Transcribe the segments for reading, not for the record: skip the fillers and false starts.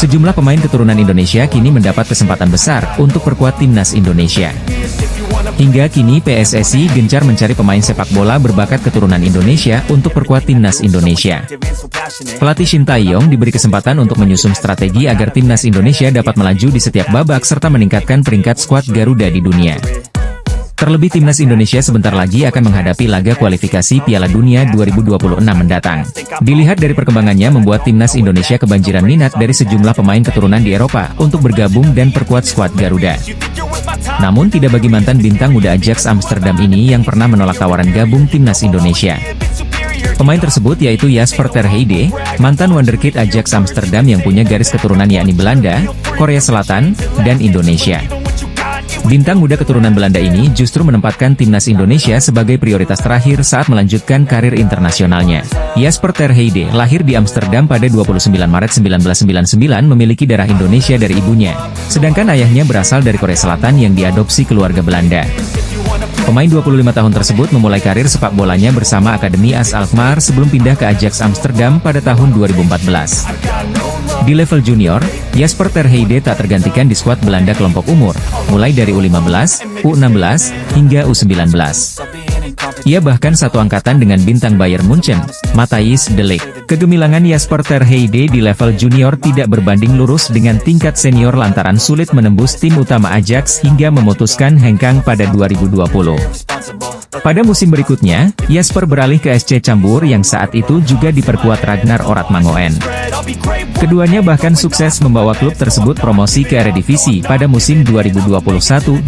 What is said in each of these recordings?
Sejumlah pemain keturunan Indonesia kini mendapat kesempatan besar untuk perkuat timnas Indonesia. Hingga kini PSSI gencar mencari pemain sepak bola berbakat keturunan Indonesia untuk perkuat timnas Indonesia. Pelatih Shin Tae-yong diberi kesempatan untuk menyusun strategi agar timnas Indonesia dapat melaju di setiap babak serta meningkatkan peringkat skuad Garuda di dunia. Terlebih timnas Indonesia sebentar lagi akan menghadapi laga kualifikasi Piala Dunia 2026 mendatang. Dilihat dari perkembangannya membuat timnas Indonesia kebanjiran minat dari sejumlah pemain keturunan di Eropa untuk bergabung dan perkuat skuad Garuda. Namun tidak bagi mantan bintang muda Ajax Amsterdam ini yang pernah menolak tawaran gabung timnas Indonesia. Pemain tersebut yaitu Jasper ter Heide, mantan wonderkid Ajax Amsterdam yang punya garis keturunan yakni Belanda, Korea Selatan, dan Indonesia. Bintang muda keturunan Belanda ini justru menempatkan timnas Indonesia sebagai prioritas terakhir saat melanjutkan karir internasionalnya. Jasper ter Heide lahir di Amsterdam pada 29 Maret 1999 memiliki darah Indonesia dari ibunya, sedangkan ayahnya berasal dari Korea Selatan yang diadopsi keluarga Belanda. Pemain 25 tahun tersebut memulai karir sepak bolanya bersama Akademi AS Alkmaar sebelum pindah ke Ajax Amsterdam pada tahun 2014. Di level junior, Jasper ter Heide tak tergantikan di skuad Belanda kelompok umur, mulai dari U15, U16, hingga U19. Ia bahkan satu angkatan dengan bintang Bayern Munchen, Matthijs de Ligt. Kegemilangan Jasper ter Heide di level junior tidak berbanding lurus dengan tingkat senior lantaran sulit menembus tim utama Ajax hingga memutuskan hengkang pada 2020. Pada musim berikutnya, Jasper beralih ke SC Cambuur yang saat itu juga diperkuat Ragnar Oratmangoen. Keduanya bahkan sukses membawa klub tersebut promosi ke Eredivisie pada musim 2021-2022.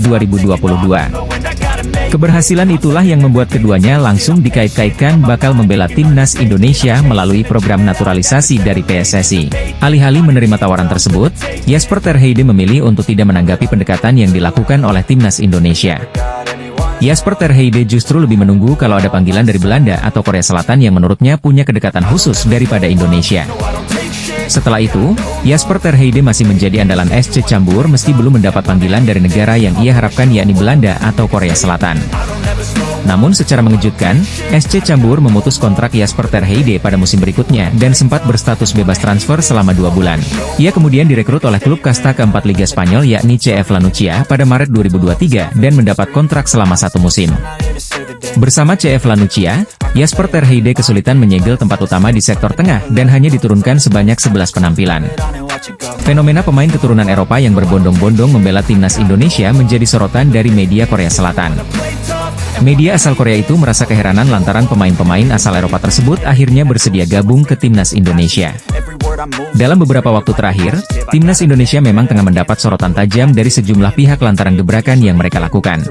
Keberhasilan itulah yang membuat keduanya langsung dikait-kaitkan bakal membela timnas Indonesia melalui program naturalisasi dari PSSI. Alih-alih menerima tawaran tersebut, Jasper ter Heide memilih untuk tidak menanggapi pendekatan yang dilakukan oleh timnas Indonesia. Jasper ter Heide justru lebih menunggu kalau ada panggilan dari Belanda atau Korea Selatan yang menurutnya punya kedekatan khusus daripada Indonesia. Setelah itu, Jasper ter Heide masih menjadi andalan SC Cambuur meski belum mendapat panggilan dari negara yang ia harapkan yakni Belanda atau Korea Selatan. Namun secara mengejutkan, SC Cambuur memutus kontrak Jasper ter Heide pada musim berikutnya dan sempat berstatus bebas transfer selama 2 bulan. Ia kemudian direkrut oleh klub kasta keempat Liga Spanyol yakni CF La Nucía pada Maret 2023 dan mendapat kontrak selama 1 musim. Bersama CF La Nucía, Jasper ter Heide kesulitan menyegel tempat utama di sektor tengah dan hanya diturunkan sebanyak 11 penampilan. Fenomena pemain keturunan Eropa yang berbondong-bondong membela timnas Indonesia menjadi sorotan dari media Korea Selatan. Media asal Korea itu merasa keheranan lantaran pemain-pemain asal Eropa tersebut akhirnya bersedia gabung ke timnas Indonesia. Dalam beberapa waktu terakhir, timnas Indonesia memang tengah mendapat sorotan tajam dari sejumlah pihak lantaran gebrakan yang mereka lakukan.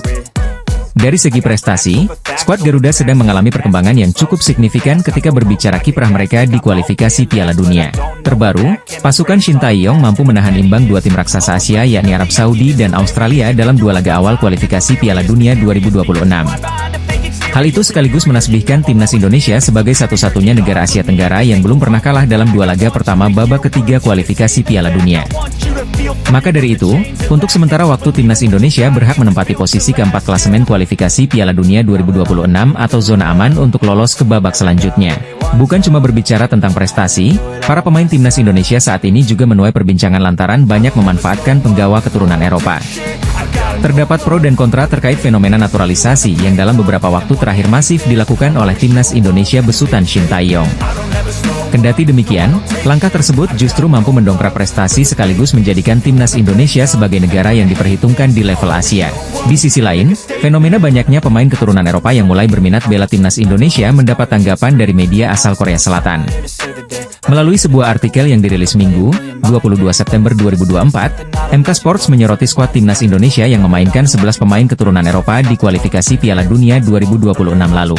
Dari segi prestasi, skuad Garuda sedang mengalami perkembangan yang cukup signifikan ketika berbicara kiprah mereka di kualifikasi Piala Dunia. Terbaru, pasukan Shin Tae-yong mampu menahan imbang 2 tim raksasa Asia yakni Arab Saudi dan Australia dalam 2 laga awal kualifikasi Piala Dunia 2026. Hal itu sekaligus menasbihkan timnas Indonesia sebagai satu-satunya negara Asia Tenggara yang belum pernah kalah dalam 2 laga pertama babak ketiga kualifikasi Piala Dunia. Maka dari itu, untuk sementara waktu timnas Indonesia berhak menempati posisi keempat klasemen kualifikasi Piala Dunia 2026 atau zona aman untuk lolos ke babak selanjutnya. Bukan cuma berbicara tentang prestasi, para pemain timnas Indonesia saat ini juga menuai perbincangan lantaran banyak memanfaatkan penggawa keturunan Eropa. Terdapat pro dan kontra terkait fenomena naturalisasi yang dalam beberapa waktu terakhir masif dilakukan oleh timnas Indonesia besutan Shin Tae-yong. Kendati demikian, langkah tersebut justru mampu mendongkrak prestasi sekaligus menjadikan timnas Indonesia sebagai negara yang diperhitungkan di level Asia. Di sisi lain, fenomena banyaknya pemain keturunan Eropa yang mulai berminat bela timnas Indonesia mendapat tanggapan dari media asal Korea Selatan. Melalui sebuah artikel yang dirilis Minggu, 22 September 2024, MK Sports menyoroti skuad timnas Indonesia yang memainkan 11 pemain keturunan Eropa di kualifikasi Piala Dunia 2026 lalu.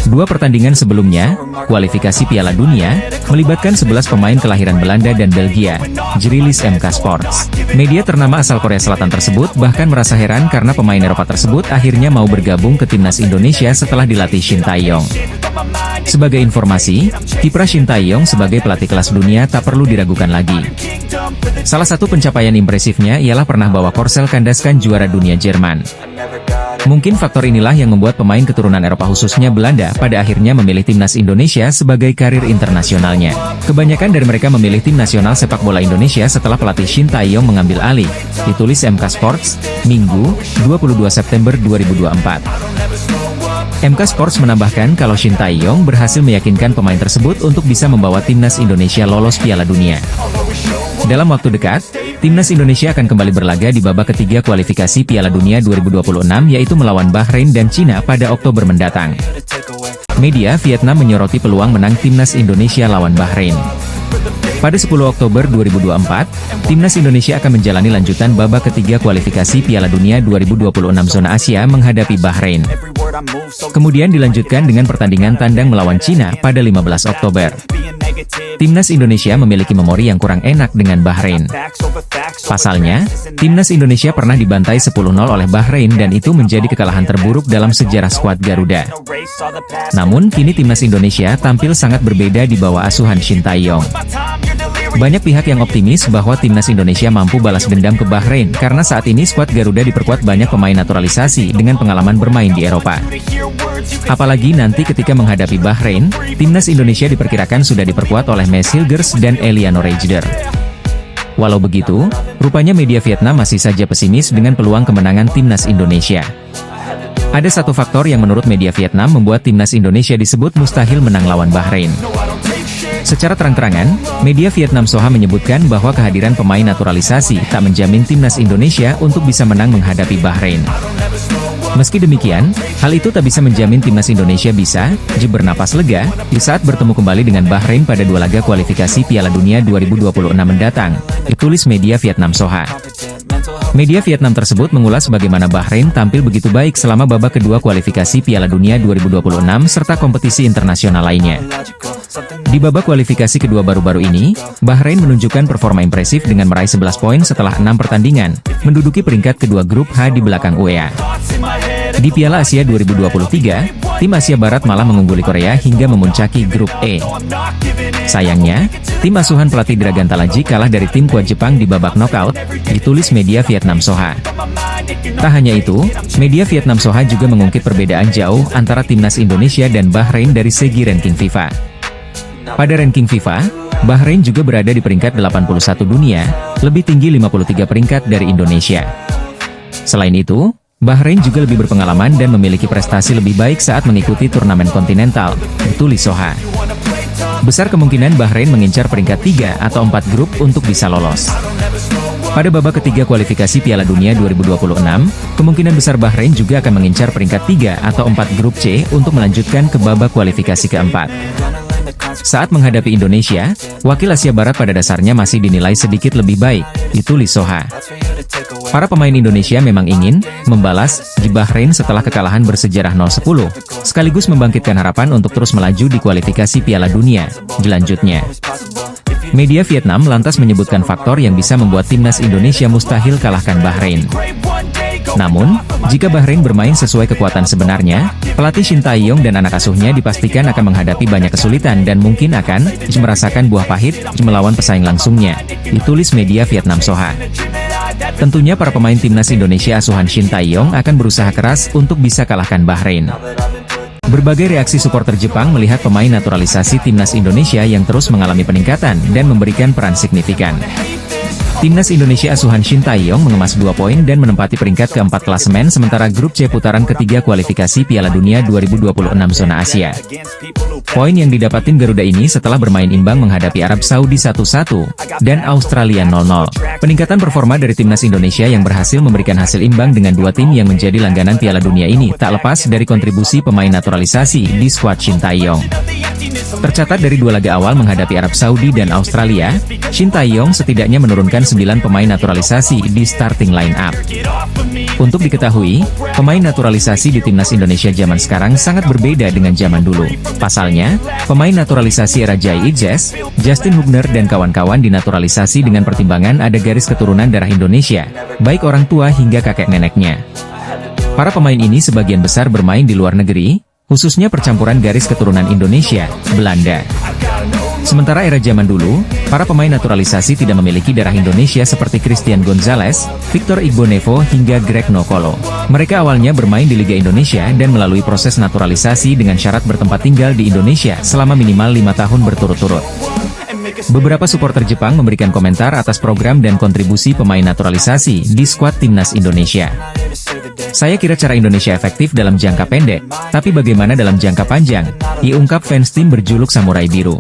2 pertandingan sebelumnya, kualifikasi Piala Dunia, melibatkan 11 pemain kelahiran Belanda dan Belgia, jerilis MK Sports. Media ternama asal Korea Selatan tersebut bahkan merasa heran karena pemain Eropa tersebut akhirnya mau bergabung ke timnas Indonesia setelah dilatih Shin Tae-yong. Sebagai informasi, kiprah Shin Tae-yong sebagai pelatih kelas dunia tak perlu diragukan lagi. Salah satu pencapaian impresifnya ialah pernah bawa Korsel kandaskan juara dunia Jerman. Mungkin faktor inilah yang membuat pemain keturunan Eropa khususnya Belanda pada akhirnya memilih timnas Indonesia sebagai karir internasionalnya. Kebanyakan dari mereka memilih tim nasional sepak bola Indonesia setelah pelatih Shin Tae-yong mengambil alih. Ditulis MK Sports, Minggu, 22 September 2024. MK Sports menambahkan kalau Shin Tae-yong berhasil meyakinkan pemain tersebut untuk bisa membawa timnas Indonesia lolos Piala Dunia. Dalam waktu dekat, timnas Indonesia akan kembali berlaga di babak ketiga kualifikasi Piala Dunia 2026 yaitu melawan Bahrain dan Cina pada Oktober mendatang. Media Vietnam menyoroti peluang menang timnas Indonesia lawan Bahrain. Pada 10 Oktober 2024, timnas Indonesia akan menjalani lanjutan babak ketiga kualifikasi Piala Dunia 2026 zona Asia menghadapi Bahrain. Kemudian dilanjutkan dengan pertandingan tandang melawan Cina pada 15 Oktober. Timnas Indonesia memiliki memori yang kurang enak dengan Bahrain. Pasalnya, timnas Indonesia pernah dibantai 10-0 oleh Bahrain dan itu menjadi kekalahan terburuk dalam sejarah skuad Garuda. Namun, kini timnas Indonesia tampil sangat berbeda di bawah asuhan Shin Tae-yong. Banyak pihak yang optimis bahwa timnas Indonesia mampu balas dendam ke Bahrain karena saat ini skuad Garuda diperkuat banyak pemain naturalisasi dengan pengalaman bermain di Eropa. Apalagi nanti ketika menghadapi Bahrain, timnas Indonesia diperkirakan sudah diperkuat oleh Mes Hilgers dan Eliano Reijder. Walau begitu, rupanya media Vietnam masih saja pesimis dengan peluang kemenangan timnas Indonesia. Ada satu faktor yang menurut media Vietnam membuat timnas Indonesia disebut mustahil menang lawan Bahrain. Secara terang-terangan, media Vietnam Soha menyebutkan bahwa kehadiran pemain naturalisasi tak menjamin timnas Indonesia untuk bisa menang menghadapi Bahrain. Meski demikian, hal itu tak bisa menjamin timnas Indonesia bisa bernapas lega di saat bertemu kembali dengan Bahrain pada dua laga kualifikasi Piala Dunia 2026 mendatang, ditulis media Vietnam Soha. Media Vietnam tersebut mengulas bagaimana Bahrain tampil begitu baik selama babak kedua kualifikasi Piala Dunia 2026 serta kompetisi internasional lainnya. Di babak kualifikasi kedua baru-baru ini, Bahrain menunjukkan performa impresif dengan meraih 11 poin setelah 6 pertandingan, menduduki peringkat kedua grup H di belakang UEA. Di Piala Asia 2023, tim Asia Barat malah mengungguli Korea hingga memuncaki grup E. Sayangnya, tim asuhan pelatih Dragan Talaji kalah dari tim kuat Jepang di babak knockout, ditulis media Vietnam Soha. Tak hanya itu, media Vietnam Soha juga mengungkit perbedaan jauh antara timnas Indonesia dan Bahrain dari segi ranking FIFA. Pada ranking FIFA, Bahrain juga berada di peringkat 81 dunia, lebih tinggi 53 peringkat dari Indonesia. Selain itu, Bahrain juga lebih berpengalaman dan memiliki prestasi lebih baik saat mengikuti turnamen kontinental, ditulis Soha. Besar kemungkinan Bahrain mengincar peringkat 3 atau 4 grup untuk bisa lolos. Pada babak ketiga kualifikasi Piala Dunia 2026, kemungkinan besar Bahrain juga akan mengincar peringkat 3 atau 4 grup C untuk melanjutkan ke babak kualifikasi keempat. Saat menghadapi Indonesia, wakil Asia Barat pada dasarnya masih dinilai sedikit lebih baik, ditulis Soha. Para pemain Indonesia memang ingin membalas di Bahrain setelah kekalahan bersejarah 0-10, sekaligus membangkitkan harapan untuk terus melaju di kualifikasi Piala Dunia selanjutnya. Media Vietnam lantas menyebutkan faktor yang bisa membuat timnas Indonesia mustahil kalahkan Bahrain. Namun, jika Bahrain bermain sesuai kekuatan sebenarnya, pelatih Shin Tae-yong dan anak asuhnya dipastikan akan menghadapi banyak kesulitan dan mungkin akan merasakan buah pahit melawan pesaing langsungnya, ditulis media Vietnam Soha. Tentunya para pemain timnas Indonesia asuhan Shin Tae-yong akan berusaha keras untuk bisa kalahkan Bahrain. Berbagai reaksi supporter Jepang melihat pemain naturalisasi timnas Indonesia yang terus mengalami peningkatan dan memberikan peran signifikan. Timnas Indonesia asuhan Shin Tae-yong mengemas 2 poin dan menempati peringkat keempat klasemen sementara grup C putaran ketiga kualifikasi Piala Dunia 2026 zona Asia. Poin yang didapat tim Garuda ini setelah bermain imbang menghadapi Arab Saudi 1-1 dan Australia 0-0. Peningkatan performa dari timnas Indonesia yang berhasil memberikan hasil imbang dengan dua tim yang menjadi langganan Piala Dunia ini tak lepas dari kontribusi pemain naturalisasi di skuad Shin Tae-yong. Tercatat dari dua laga awal menghadapi Arab Saudi dan Australia, Shin Tae-yong setidaknya menurunkan 9 pemain naturalisasi di starting line-up. Untuk diketahui, pemain naturalisasi di timnas Indonesia zaman sekarang sangat berbeda dengan zaman dulu. Pasalnya, pemain naturalisasi era Jai Ijes, Justin Hubner dan kawan-kawan dinaturalisasi dengan pertimbangan ada garis keturunan darah Indonesia, baik orang tua hingga kakek neneknya. Para pemain ini sebagian besar bermain di luar negeri, khususnya percampuran garis keturunan Indonesia, Belanda. Sementara era zaman dulu, para pemain naturalisasi tidak memiliki darah Indonesia seperti Christian Gonzalez, Victor Igbonevo hingga Greg Nokolo. Mereka awalnya bermain di Liga Indonesia dan melalui proses naturalisasi dengan syarat bertempat tinggal di Indonesia selama minimal 5 tahun berturut-turut. Beberapa supporter Jepang memberikan komentar atas program dan kontribusi pemain naturalisasi di skuad timnas Indonesia. Saya kira cara Indonesia efektif dalam jangka pendek, tapi bagaimana dalam jangka panjang? Diungkap fans tim berjuluk Samurai Biru.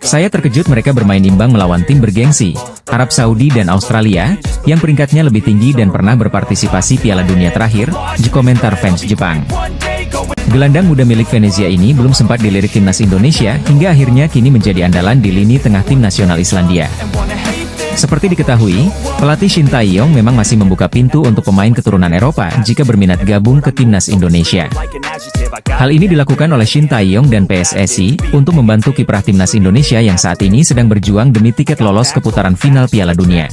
Saya terkejut mereka bermain imbang melawan tim bergengsi, Arab Saudi dan Australia, yang peringkatnya lebih tinggi dan pernah berpartisipasi Piala Dunia terakhir, komentar fans Jepang. Gelandang muda milik Venezia ini belum sempat dilirik timnas Indonesia hingga akhirnya kini menjadi andalan di lini tengah tim nasional Islandia. Seperti diketahui, pelatih Shin Tae-yong memang masih membuka pintu untuk pemain keturunan Eropa jika berminat gabung ke timnas Indonesia. Hal ini dilakukan oleh Shin Tae-yong dan PSSI untuk membantu kiprah timnas Indonesia yang saat ini sedang berjuang demi tiket lolos ke putaran final Piala Dunia.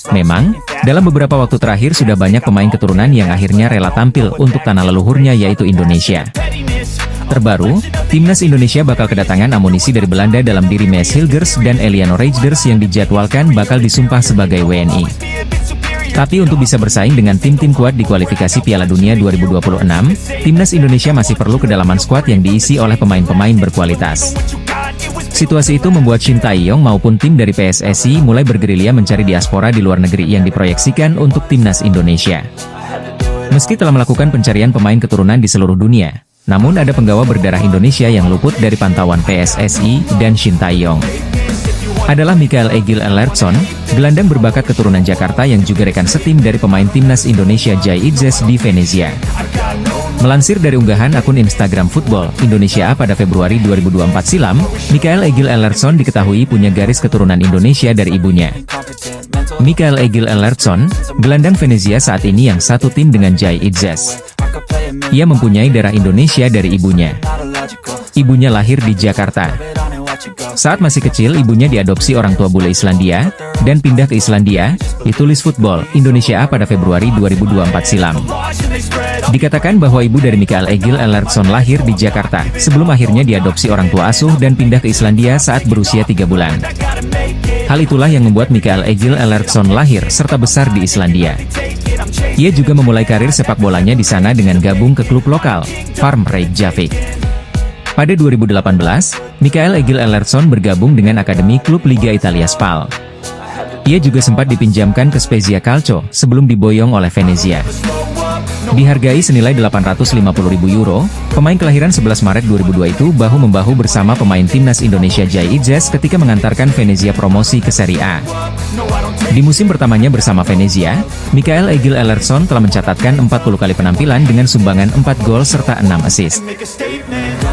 Memang, dalam beberapa waktu terakhir sudah banyak pemain keturunan yang akhirnya rela tampil untuk tanah leluhurnya yaitu Indonesia. Terbaru, timnas Indonesia bakal kedatangan amunisi dari Belanda dalam diri Mees Hilgers dan Eliano Reijnders yang dijadwalkan bakal disumpah sebagai WNI. Tapi untuk bisa bersaing dengan tim-tim kuat di kualifikasi Piala Dunia 2026, timnas Indonesia masih perlu kedalaman skuad yang diisi oleh pemain-pemain berkualitas. Situasi itu membuat Shin Tae-yong maupun tim dari PSSI mulai bergerilya mencari diaspora di luar negeri yang diproyeksikan untuk timnas Indonesia. Meski telah melakukan pencarian pemain keturunan di seluruh dunia, namun ada penggawa berdarah Indonesia yang luput dari pantauan PSSI dan Shin Tae-yong. Adalah Mikael Egil Ellertsson, gelandang berbakat keturunan Jakarta yang juga rekan setim dari pemain timnas Indonesia Jai Idzes di Venezia. Melansir dari unggahan akun Instagram Football Indonesia pada Februari 2024 silam, Mikael Egil Ellertsson diketahui punya garis keturunan Indonesia dari ibunya. Mikael Egil Ellertsson, gelandang Venezia saat ini yang satu tim dengan Jai Idzes. Ia mempunyai darah Indonesia dari ibunya. Ibunya lahir di Jakarta. Saat masih kecil ibunya diadopsi orang tua bule Islandia, dan pindah ke Islandia, ditulis Football Indonesia pada Februari 2024 silam. Dikatakan bahwa ibu dari Mikael Egil Ellertsson lahir di Jakarta, sebelum akhirnya diadopsi orang tua asuh dan pindah ke Islandia saat berusia 3 bulan. Hal itulah yang membuat Mikael Egil Ellertsson lahir serta besar di Islandia. Ia juga memulai karir sepak bolanya di sana dengan gabung ke klub lokal, Farm Reykjavik. Pada 2018, Mikael Egil Ellertsson bergabung dengan akademi klub Liga Italia Spal. Ia juga sempat dipinjamkan ke Spezia Calcio sebelum diboyong oleh Venezia. Dihargai senilai 850.000 euro, pemain kelahiran 11 Maret 2002 itu bahu-membahu bersama pemain timnas Indonesia Jai Idzes ketika mengantarkan Venezia promosi ke Serie A. Di musim pertamanya bersama Venezia, Mikael Egil Ellertsson telah mencatatkan 40 kali penampilan dengan sumbangan 4 gol serta 6 assist.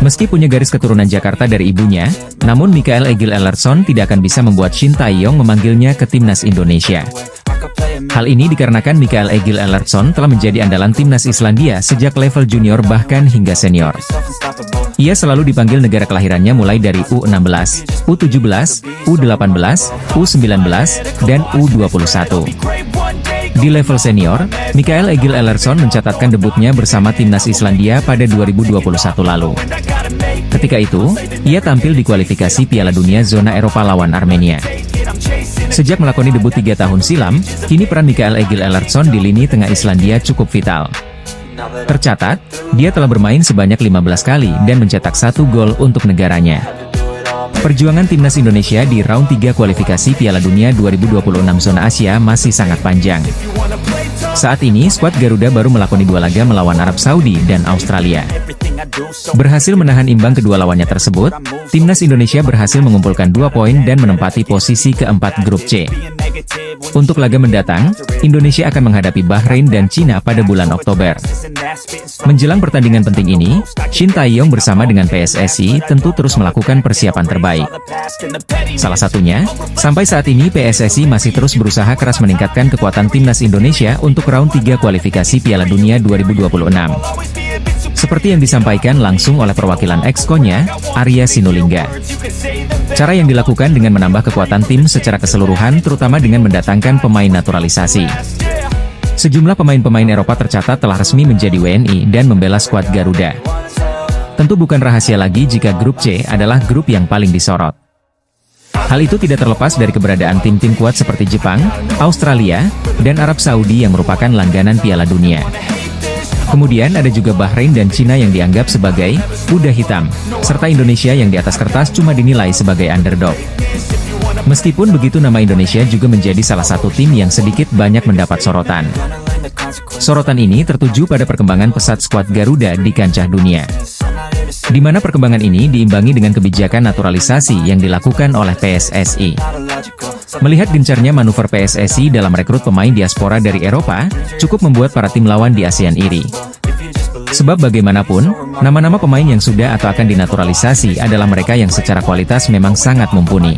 Meski punya garis keturunan Jakarta dari ibunya, namun Mikael Egil Ellertsson tidak akan bisa membuat Shin Tae-yong memanggilnya ke timnas Indonesia. Hal ini dikarenakan Mikael Egil Ellertsson telah menjadi andalan timnas Islandia sejak level junior bahkan hingga senior. Ia selalu dipanggil negara kelahirannya mulai dari U16, U17, U18, U19, dan U21. Di level senior, Mikael Egil Ellertsson mencatatkan debutnya bersama timnas Islandia pada 2021 lalu. Ketika itu, ia tampil di kualifikasi Piala Dunia zona Eropa lawan Armenia. Sejak melakoni debut 3 tahun silam, kini peran Mikael Egil Ellertsson di lini tengah Islandia cukup vital. Tercatat, dia telah bermain sebanyak 15 kali dan mencetak 1 gol untuk negaranya. Perjuangan timnas Indonesia di round 3 kualifikasi Piala Dunia 2026 zona Asia masih sangat panjang. Saat ini skuad Garuda baru melakoni 2 laga melawan Arab Saudi dan Australia. Berhasil menahan imbang kedua lawannya tersebut, timnas Indonesia berhasil mengumpulkan 2 poin dan menempati posisi keempat grup C. Untuk laga mendatang, Indonesia akan menghadapi Bahrain dan Cina pada bulan Oktober. Menjelang pertandingan penting ini, Shin Tae-yong bersama dengan PSSI tentu terus melakukan persiapan terbaik. Salah satunya, sampai saat ini PSSI masih terus berusaha keras meningkatkan kekuatan timnas Indonesia untuk round 3 kualifikasi Piala Dunia 2026. Seperti yang disampaikan langsung oleh perwakilan Exco-nya, Arya Sinulinga. Cara yang dilakukan dengan menambah kekuatan tim secara keseluruhan terutama dengan mendatangkan pemain naturalisasi. Sejumlah pemain-pemain Eropa tercatat telah resmi menjadi WNI dan membela skuad Garuda. Tentu bukan rahasia lagi jika grup C adalah grup yang paling disorot. Hal itu tidak terlepas dari keberadaan tim-tim kuat seperti Jepang, Australia, dan Arab Saudi yang merupakan langganan Piala Dunia. Kemudian ada juga Bahrain dan Cina yang dianggap sebagai kuda hitam, serta Indonesia yang di atas kertas cuma dinilai sebagai underdog. Meskipun begitu, nama Indonesia juga menjadi salah satu tim yang sedikit banyak mendapat sorotan. Sorotan ini tertuju pada perkembangan pesat skuad Garuda di kancah dunia, di mana perkembangan ini diimbangi dengan kebijakan naturalisasi yang dilakukan oleh PSSI. Melihat gencarnya manuver PSSI dalam rekrut pemain diaspora dari Eropa, cukup membuat para tim lawan di ASEAN iri. Sebab bagaimanapun, nama-nama pemain yang sudah atau akan dinaturalisasi adalah mereka yang secara kualitas memang sangat mumpuni.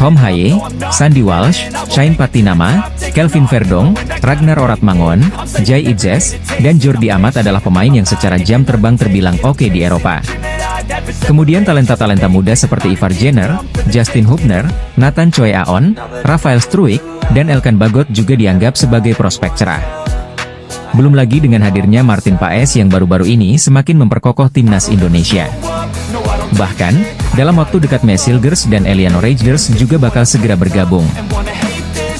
Tom Haye, Sandy Walsh, Shane Patinama, Kelvin Verdong, Ragnar Oratmangon, Jay Idzes, dan Jordi Amat adalah pemain yang secara jam terbang terbilang oke di Eropa. Kemudian talenta-talenta muda seperti Ivar Jenner, Justin Hubner, Nathan Choi Aon, Rafael Struijk, dan Elkan Bagot juga dianggap sebagai prospek cerah. Belum lagi dengan hadirnya Martin Paes yang baru-baru ini semakin memperkokoh timnas Indonesia. Bahkan, dalam waktu dekat Maes Hilgers dan Eliano Reijnders juga bakal segera bergabung.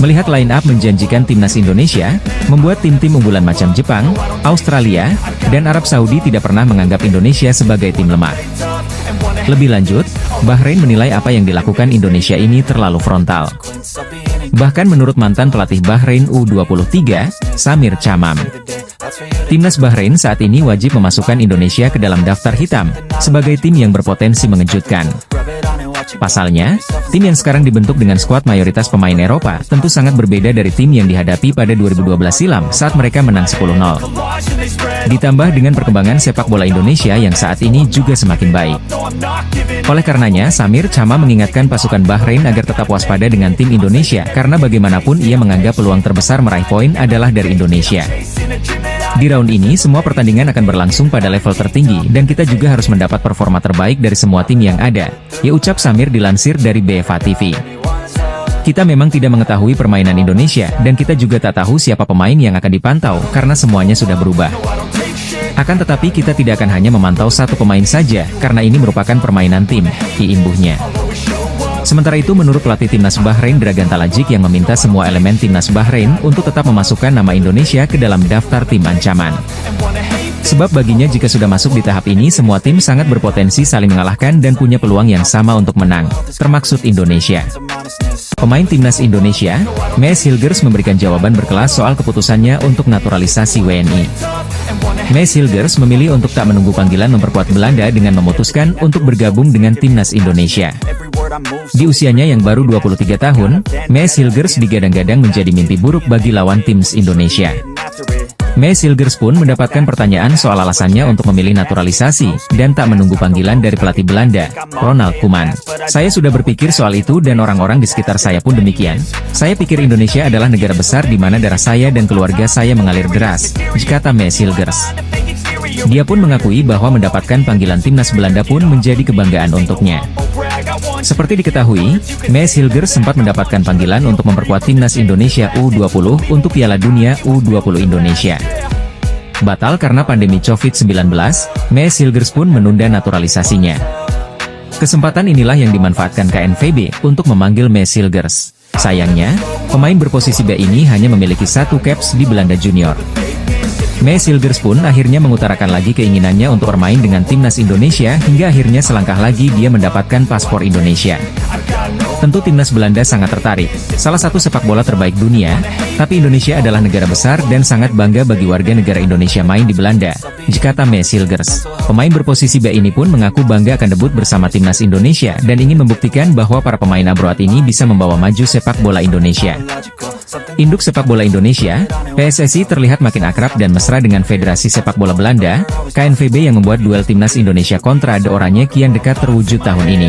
Melihat line up menjanjikan timnas Indonesia, membuat tim-tim unggulan macam Jepang, Australia, dan Arab Saudi tidak pernah menganggap Indonesia sebagai tim lemah. Lebih lanjut, Bahrain menilai apa yang dilakukan Indonesia ini terlalu frontal. Bahkan menurut mantan pelatih Bahrain U23, Samir Chamam, timnas Bahrain saat ini wajib memasukkan Indonesia ke dalam daftar hitam, sebagai tim yang berpotensi mengejutkan. Pasalnya, tim yang sekarang dibentuk dengan skuad mayoritas pemain Eropa tentu sangat berbeda dari tim yang dihadapi pada 2012 silam saat mereka menang 10-0. Ditambah dengan perkembangan sepak bola Indonesia yang saat ini juga semakin baik. Oleh karenanya, Samir Chamam mengingatkan pasukan Bahrain agar tetap waspada dengan tim Indonesia karena bagaimanapun ia menganggap peluang terbesar meraih poin adalah dari Indonesia. Di round ini semua pertandingan akan berlangsung pada level tertinggi dan kita juga harus mendapat performa terbaik dari semua tim yang ada, ya ucap Samir dilansir dari BFA TV. Kita memang tidak mengetahui permainan Indonesia dan kita juga tak tahu siapa pemain yang akan dipantau karena semuanya sudah berubah. Akan tetapi kita tidak akan hanya memantau satu pemain saja karena ini merupakan permainan tim, diimbuhnya. Sementara itu menurut pelatih timnas Bahrain Dragan Talajik yang meminta semua elemen timnas Bahrain untuk tetap memasukkan nama Indonesia ke dalam daftar tim ancaman. Sebab baginya jika sudah masuk di tahap ini semua tim sangat berpotensi saling mengalahkan dan punya peluang yang sama untuk menang, termaksud Indonesia. Pemain timnas Indonesia, Maes Hilgers memberikan jawaban berkelas soal keputusannya untuk naturalisasi WNI. Maes Hilgers memilih untuk tak menunggu panggilan memperkuat Belanda dengan memutuskan untuk bergabung dengan timnas Indonesia. Di usianya yang baru 23 tahun, Maes Hilgers digadang-gadang menjadi mimpi buruk bagi lawan timnas Indonesia. Maes Hilgers pun mendapatkan pertanyaan soal alasannya untuk memilih naturalisasi, dan tak menunggu panggilan dari pelatih Belanda, Ronald Koeman. Saya sudah berpikir soal itu dan orang-orang di sekitar saya pun demikian. Saya pikir Indonesia adalah negara besar di mana darah saya dan keluarga saya mengalir deras, kata Maes Hilgers. Dia pun mengakui bahwa mendapatkan panggilan timnas Belanda pun menjadi kebanggaan untuknya. Seperti diketahui, Maes Hilgers sempat mendapatkan panggilan untuk memperkuat timnas Indonesia U20 untuk Piala Dunia U20 Indonesia. Batal karena pandemi COVID-19, Maes Hilgers pun menunda naturalisasinya. Kesempatan inilah yang dimanfaatkan KNVB untuk memanggil Maes Hilgers. Sayangnya, pemain berposisi B ini hanya memiliki satu caps di Belanda Junior. Maes Hilgers pun akhirnya mengutarakan lagi keinginannya untuk bermain dengan timnas Indonesia hingga akhirnya selangkah lagi dia mendapatkan paspor Indonesia. Tentu timnas Belanda sangat tertarik, salah satu sepak bola terbaik dunia, tapi Indonesia adalah negara besar dan sangat bangga bagi warga negara Indonesia main di Belanda, kata Maes Hilgers. Pemain berposisi B ini pun mengaku bangga akan debut bersama timnas Indonesia dan ingin membuktikan bahwa para pemain abroad ini bisa membawa maju sepak bola Indonesia. Induk sepak bola Indonesia, PSSI terlihat makin akrab dan mesra dengan Federasi Sepak Bola Belanda, KNVB yang membuat duel timnas Indonesia kontra De Oranje kian dekat terwujud tahun ini.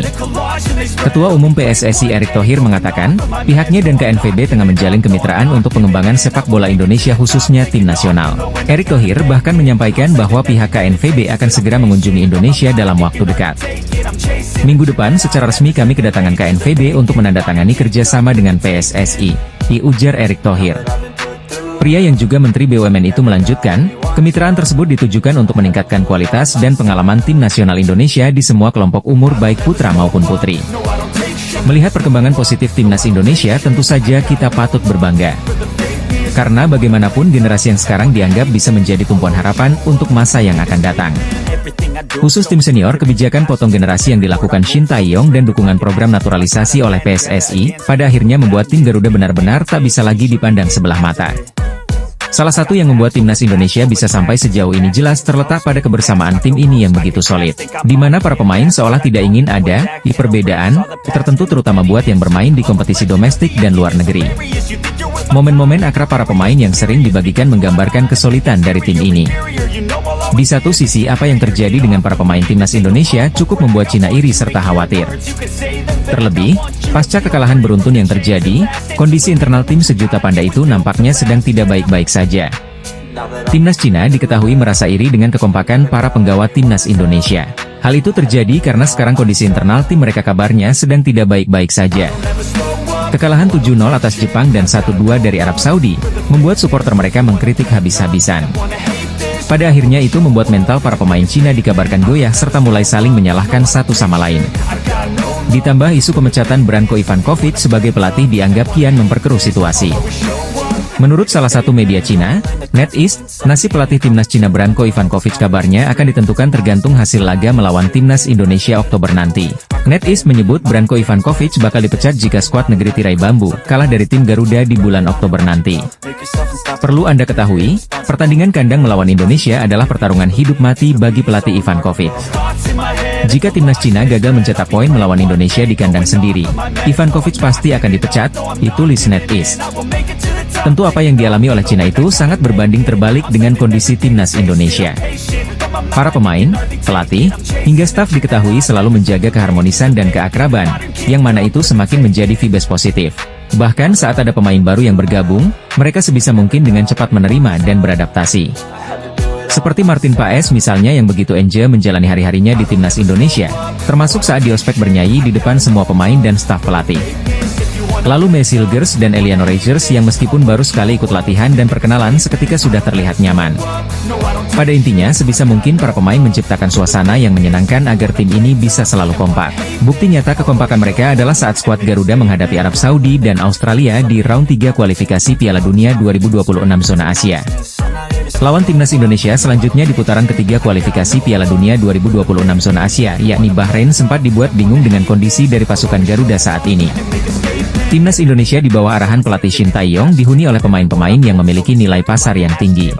Ketua Umum PSSI Erick Thohir mengatakan, pihaknya dan KNVB tengah menjalin kemitraan untuk pengembangan sepak bola Indonesia khususnya tim nasional. Erick Thohir bahkan menyampaikan bahwa pihak KNVB akan segera mengunjungi Indonesia dalam waktu dekat. Minggu depan secara resmi kami kedatangan KNVB untuk menandatangani kerjasama dengan PSSI, ujar Erick Thohir. Pria yang juga Menteri BUMN itu melanjutkan, kemitraan tersebut ditujukan untuk meningkatkan kualitas dan pengalaman tim nasional Indonesia di semua kelompok umur baik putra maupun putri. Melihat perkembangan positif timnas Indonesia, tentu saja kita patut berbangga. Karena bagaimanapun generasi yang sekarang dianggap bisa menjadi tumpuan harapan untuk masa yang akan datang. Khusus tim senior, kebijakan potong generasi yang dilakukan Shin Tae-yong dan dukungan program naturalisasi oleh PSSI, pada akhirnya membuat tim Garuda benar-benar tak bisa lagi dipandang sebelah mata. Salah satu yang membuat timnas Indonesia bisa sampai sejauh ini jelas terletak pada kebersamaan tim ini yang begitu solid, di mana para pemain seolah tidak ingin ada perbedaan tertentu, terutama buat yang bermain di kompetisi domestik dan luar negeri. Momen-momen akrab para pemain yang sering dibagikan menggambarkan kesulitan dari tim ini. Di satu sisi, apa yang terjadi dengan para pemain timnas Indonesia cukup membuat Cina iri serta khawatir. Terlebih, pasca kekalahan beruntun yang terjadi, kondisi internal tim sejuta panda itu nampaknya sedang tidak baik-baik saja. Timnas Cina diketahui merasa iri dengan kekompakan para penggawa timnas Indonesia. Hal itu terjadi karena sekarang kondisi internal tim mereka kabarnya sedang tidak baik-baik saja. Kekalahan 7-0 atas Jepang dan 1-2 dari Arab Saudi, membuat supporter mereka mengkritik habis-habisan. Pada akhirnya itu membuat mental para pemain Cina dikabarkan goyah serta mulai saling menyalahkan satu sama lain. Ditambah isu pemecatan Branko Ivankovic sebagai pelatih dianggap kian memperkeruh situasi. Menurut salah satu media Cina, NetEase, nasib pelatih timnas Cina Branko Ivankovic kabarnya akan ditentukan tergantung hasil laga melawan timnas Indonesia Oktober nanti. NetEase menyebut Branko Ivankovic bakal dipecat jika skuad negeri tirai bambu kalah dari tim Garuda di bulan Oktober nanti. Perlu Anda ketahui, pertandingan kandang melawan Indonesia adalah pertarungan hidup mati bagi pelatih Ivankovic. Jika timnas Cina gagal mencetak poin melawan Indonesia di kandang sendiri, Ivankovic pasti akan dipecat, ditulis NetEase. Tentu apa yang dialami oleh Cina itu sangat berbanding terbalik dengan kondisi timnas Indonesia. Para pemain, pelatih, hingga staf diketahui selalu menjaga keharmonisan dan keakraban, yang mana itu semakin menjadi vibes positif. Bahkan saat ada pemain baru yang bergabung, mereka sebisa mungkin dengan cepat menerima dan beradaptasi. Seperti Martin Paes misalnya yang begitu enjoy menjalani hari-harinya di timnas Indonesia, termasuk saat di ospek bernyanyi di depan semua pemain dan staf pelatih. Lalu Messi Hilgers dan Eliano Rogers yang meskipun baru sekali ikut latihan dan perkenalan seketika sudah terlihat nyaman. Pada intinya sebisa mungkin para pemain menciptakan suasana yang menyenangkan agar tim ini bisa selalu kompak. Bukti nyata kekompakan mereka adalah saat skuad Garuda menghadapi Arab Saudi dan Australia di round 3 kualifikasi Piala Dunia 2026 zona Asia. Lawan timnas Indonesia selanjutnya di putaran ketiga kualifikasi Piala Dunia 2026 zona Asia, yakni Bahrain, sempat dibuat bingung dengan kondisi dari pasukan Garuda saat ini. Timnas Indonesia di bawah arahan pelatih Shin Tae-yong dihuni oleh pemain-pemain yang memiliki nilai pasar yang tinggi.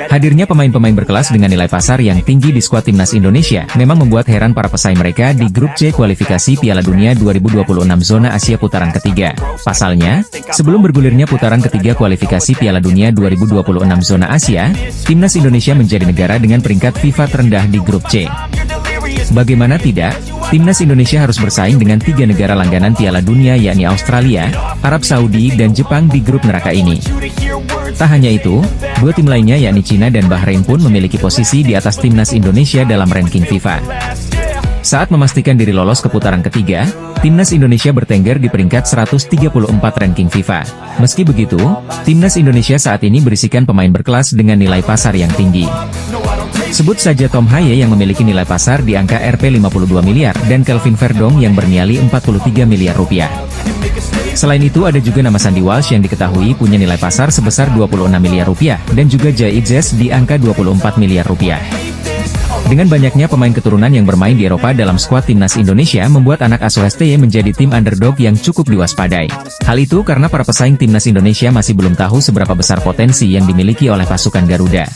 Hadirnya pemain-pemain berkelas dengan nilai pasar yang tinggi di skuad timnas Indonesia memang membuat heran para pesaing mereka di grup C kualifikasi Piala Dunia 2026 zona Asia putaran ketiga. Pasalnya, sebelum bergulirnya putaran ketiga kualifikasi Piala Dunia 2026 zona Asia, timnas Indonesia menjadi negara dengan peringkat FIFA terendah di grup C. Bagaimana tidak, timnas Indonesia harus bersaing dengan 3 negara langganan Piala Dunia yakni Australia, Arab Saudi dan Jepang di grup neraka ini. Tak hanya itu, 2 tim lainnya yakni Cina dan Bahrain pun memiliki posisi di atas timnas Indonesia dalam ranking FIFA. Saat memastikan diri lolos ke putaran ketiga, timnas Indonesia bertengger di peringkat 134 ranking FIFA. Meski begitu, timnas Indonesia saat ini berisikan pemain berkelas dengan nilai pasar yang tinggi. Sebut saja Tom Haye yang memiliki nilai pasar di angka Rp 52 miliar dan Kelvin Verdong yang bernyali 43 miliar rupiah. Selain itu ada juga nama Sandy Walsh yang diketahui punya nilai pasar sebesar 26 miliar rupiah dan juga Jay Itzes di angka 24 miliar rupiah. Dengan banyaknya pemain keturunan yang bermain di Eropa dalam skuad timnas Indonesia membuat anak asuh STY menjadi tim underdog yang cukup diwaspadai. Hal itu karena para pesaing timnas Indonesia masih belum tahu seberapa besar potensi yang dimiliki oleh pasukan Garuda.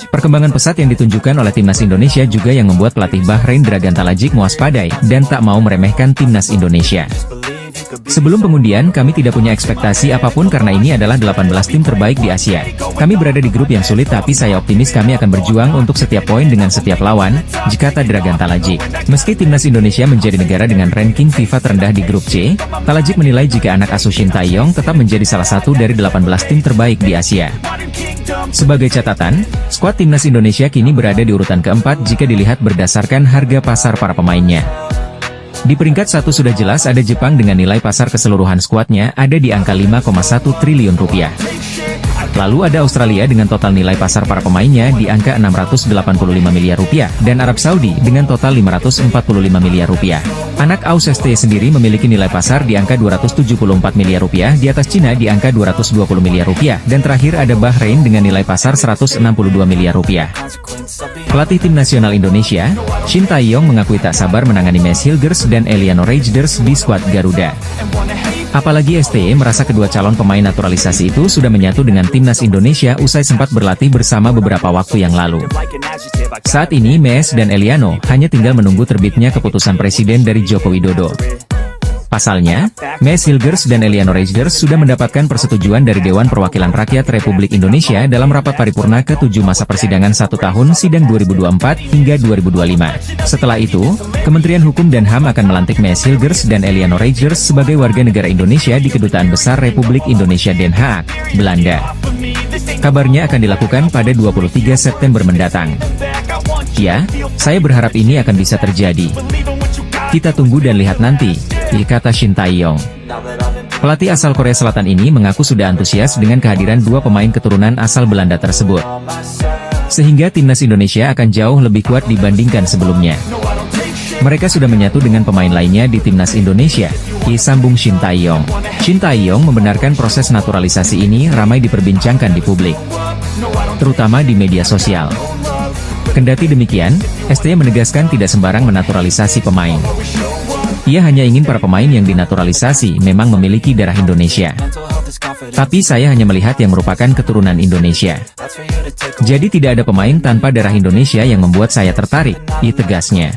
Perkembangan pesat yang ditunjukkan oleh timnas Indonesia juga yang membuat pelatih Bahrain Dragan Talajic mewaspadai dan tak mau meremehkan timnas Indonesia. Sebelum pengundian, kami tidak punya ekspektasi apapun karena ini adalah 18 tim terbaik di Asia. Kami berada di grup yang sulit tapi saya optimis kami akan berjuang untuk setiap poin dengan setiap lawan, kata Dragan Talajic. Meski timnas Indonesia menjadi negara dengan ranking FIFA terendah di grup C, Talajic menilai jika anak asuh Shin Tae-yong tetap menjadi salah satu dari 18 tim terbaik di Asia. Sebagai catatan, skuad timnas Indonesia kini berada di urutan keempat jika dilihat berdasarkan harga pasar para pemainnya. Di peringkat 1 sudah jelas ada Jepang dengan nilai pasar keseluruhan skuadnya ada di angka 5,1 triliun rupiah. Lalu ada Australia dengan total nilai pasar para pemainnya di angka 685 miliar rupiah, dan Arab Saudi dengan total 545 miliar rupiah. Anak Aus ST sendiri memiliki nilai pasar di angka 274 miliar rupiah, di atas Cina di angka 220 miliar rupiah, dan terakhir ada Bahrain dengan nilai pasar 162 miliar rupiah. Pelatih tim nasional Indonesia, Shin Tae-yong mengakui tak sabar menangani Maes Hilgers dan Eliano Reijers di skuad Garuda. Apalagi STY merasa kedua calon pemain naturalisasi itu sudah menyatu dengan timnas Indonesia usai sempat berlatih bersama beberapa waktu yang lalu. Saat ini Maes dan Eliano hanya tinggal menunggu terbitnya keputusan presiden dari Joko Widodo. Pasalnya, Maes Hilgers dan Eliano Reijers sudah mendapatkan persetujuan dari Dewan Perwakilan Rakyat Republik Indonesia dalam rapat paripurna ke-7 masa persidangan 1 tahun sidang 2024 hingga 2025. Setelah itu, Kementerian Hukum dan HAM akan melantik Maes Hilgers dan Eliano Reijers sebagai warga negara Indonesia di Kedutaan Besar Republik Indonesia Den Haag, Belanda. Kabarnya akan dilakukan pada 23 September mendatang. Ya, saya berharap ini akan bisa terjadi. Kita tunggu dan lihat nanti, kata Shin Tae-yong. Pelatih asal Korea Selatan ini mengaku sudah antusias dengan kehadiran dua pemain keturunan asal Belanda tersebut. Sehingga timnas Indonesia akan jauh lebih kuat dibandingkan sebelumnya. Mereka sudah menyatu dengan pemain lainnya di timnas Indonesia, sambung Shin Tae-yong. Shin Tae-yong membenarkan proses naturalisasi ini ramai diperbincangkan di publik, terutama di media sosial. Kendati demikian, STY menegaskan tidak sembarang menaturalisasi pemain. Ia hanya ingin para pemain yang dinaturalisasi memang memiliki darah Indonesia. Tapi saya hanya melihat yang merupakan keturunan Indonesia. Jadi tidak ada pemain tanpa darah Indonesia yang membuat saya tertarik, tegasnya.